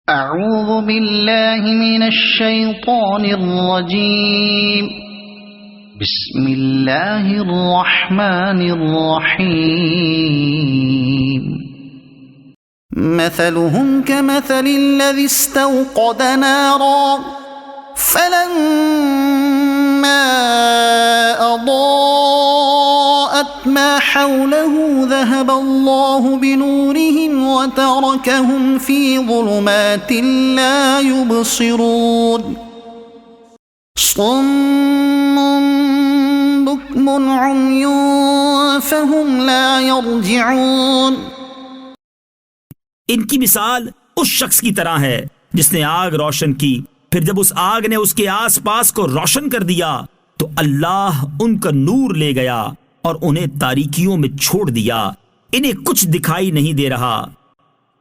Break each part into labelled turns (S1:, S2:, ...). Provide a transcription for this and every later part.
S1: اعوذ باللہ من الشیطان الرجیم بسم اللہ الرحمن الرحیم مثلهم كمثل الذي استوقد نارا فلما أضاءت ما حوله ذهب الله بنورهم وتركهم في ظلمات لا يبصرون صم بكم عمي فهم لا يرجعون.
S2: ان کی مثال اس شخص کی طرح ہے جس نے آگ روشن کی، پھر جب اس آگ نے اس کے آس پاس کو روشن کر دیا تو اللہ ان کا نور لے گیا اور انہیں تاریکیوں میں چھوڑ دیا. انہیں کچھ دکھائی نہیں دے رہا،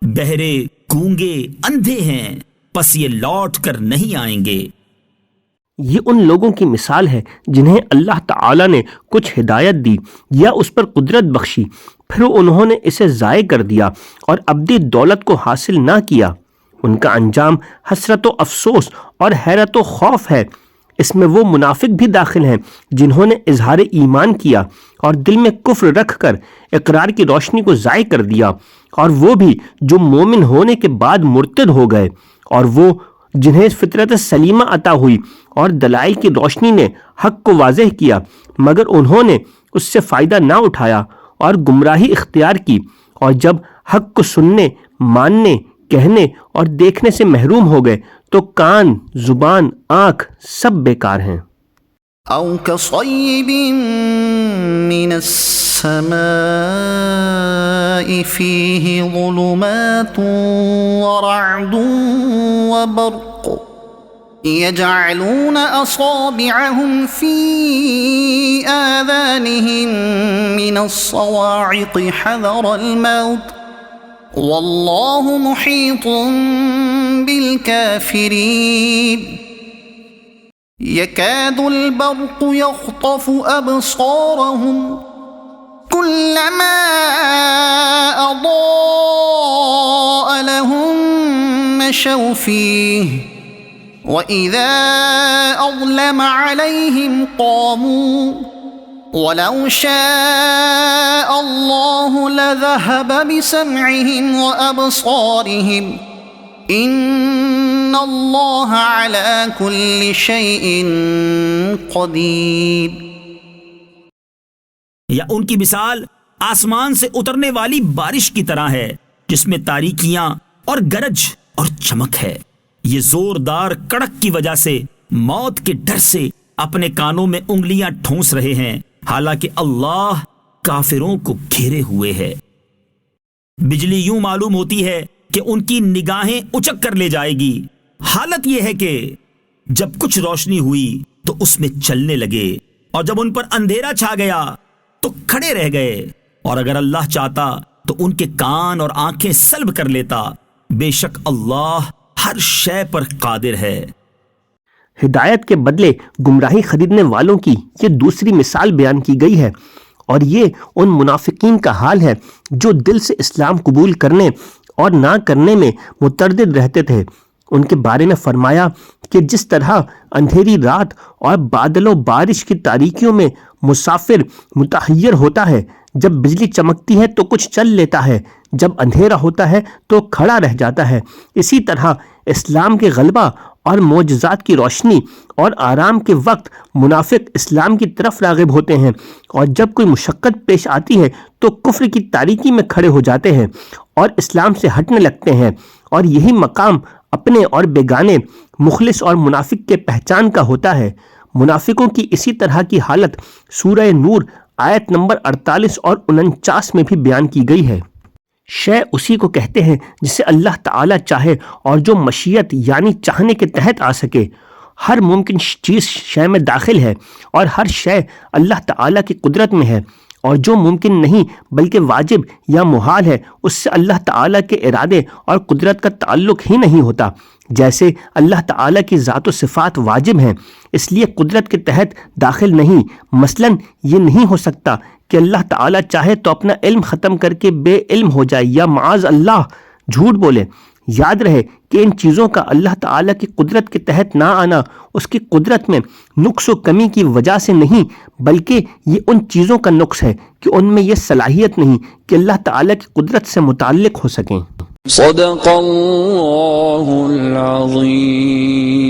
S2: بہرے، گونگے، اندھے ہیں، پس یہ لوٹ کر نہیں آئیں گے.
S3: یہ ان لوگوں کی مثال ہے جنہیں اللہ تعالی نے کچھ ہدایت دی یا اس پر قدرت بخشی، پھر انہوں نے اسے ضائع کر دیا اور ابدی دولت کو حاصل نہ کیا. ان کا انجام حسرت و افسوس اور حیرت و خوف ہے. اس میں وہ منافق بھی داخل ہیں جنہوں نے اظہار ایمان کیا اور دل میں کفر رکھ کر اقرار کی روشنی کو ضائع کر دیا، اور وہ بھی جو مومن ہونے کے بعد مرتد ہو گئے، اور وہ جنہیں فطرت سلیمہ عطا ہوئی اور دلائل کی روشنی نے حق کو واضح کیا، مگر انہوں نے اس سے فائدہ نہ اٹھایا اور گمراہی اختیار کی، اور جب حق کو سننے، ماننے، کہنے اور دیکھنے سے محروم ہو گئے تو کان، زبان، آنکھ سب بیکار ہیں.
S1: او كصيب من السماء فيه ظلمات ورعد وبرق يجعلون أصابعهم في آذانهم من الصواعق حذر الموت والله محيط بالكافرين يكاد البرق يخطف أبصارهم كلما أضاء لهم مشوا فيه وإذا أظلم عليهم قاموا وَلَوْ شَاءَ اللَّهُ لَذَهَبَ بِسَمْعِهِمْ وَأَبْصَارِهِمْ إِنَّ اللَّهَ عَلَى كُلِّ شَيْءٍ قَدِيرٌ.
S2: یا ان کی مثال آسمان سے اترنے والی بارش کی طرح ہے جس میں تاریکیاں اور گرج اور چمک ہے. یہ زوردار کڑک کی وجہ سے موت کے ڈر سے اپنے کانوں میں انگلیاں ٹھونس رہے ہیں، حالانکہ اللہ کافروں کو گھیرے ہوئے ہے. بجلی یوں معلوم ہوتی ہے کہ ان کی نگاہیں اچک کر لے جائے گی. حالت یہ ہے کہ جب کچھ روشنی ہوئی تو اس میں چلنے لگے، اور جب ان پر اندھیرا چھا گیا تو کھڑے رہ گئے. اور اگر اللہ چاہتا تو ان کے کان اور آنکھیں سلب کر لیتا. بے شک اللہ ہر شے پر قادر ہے.
S3: ہدایت کے بدلے گمراہی خریدنے والوں کی یہ دوسری مثال بیان کی گئی ہے، اور یہ ان منافقین کا حال ہے جو دل سے اسلام قبول کرنے اور نہ کرنے میں متردد رہتے تھے. ان کے بارے میں فرمایا کہ جس طرح اندھیری رات اور بادل و بارش کی تاریکیوں میں مسافر متحیر ہوتا ہے، جب بجلی چمکتی ہے تو کچھ چل لیتا ہے، جب اندھیرا ہوتا ہے تو کھڑا رہ جاتا ہے، اسی طرح اسلام کے غلبہ اور معجزات کی روشنی اور آرام کے وقت منافق اسلام کی طرف راغب ہوتے ہیں، اور جب کوئی مشقت پیش آتی ہے تو کفر کی تاریکی میں کھڑے ہو جاتے ہیں اور اسلام سے ہٹنے لگتے ہیں. اور یہی مقام اپنے اور بیگانے، مخلص اور منافق کے پہچان کا ہوتا ہے. منافقوں کی اسی طرح کی حالت سورہ نور آیت نمبر 48 اور 49 میں بھی بیان کی گئی ہے. شے اسی کو کہتے ہیں جسے اللہ تعالی چاہے اور جو مشیت یعنی چاہنے کے تحت آ سکے. ہر ممکن چیز شے میں داخل ہے، اور ہر شے اللہ تعالی کی قدرت میں ہے، اور جو ممکن نہیں بلکہ واجب یا محال ہے اس سے اللہ تعالی کے ارادے اور قدرت کا تعلق ہی نہیں ہوتا. جیسے اللہ تعالی کی ذات و صفات واجب ہیں، اس لیے قدرت کے تحت داخل نہیں. مثلا یہ نہیں ہو سکتا کہ اللہ تعالیٰ چاہے تو اپنا علم ختم کر کے بے علم ہو جائے یا معاذ اللہ جھوٹ بولے، یاد رہے کہ ان چیزوں کا اللہ تعالیٰ کی قدرت کے تحت نہ آنا اس کی قدرت میں نقص و کمی کی وجہ سے نہیں، بلکہ یہ ان چیزوں کا نقص ہے کہ ان میں یہ صلاحیت نہیں کہ اللہ تعالیٰ کی قدرت سے متعلق ہو سکیں۔
S4: صدق اللہ العظیم۔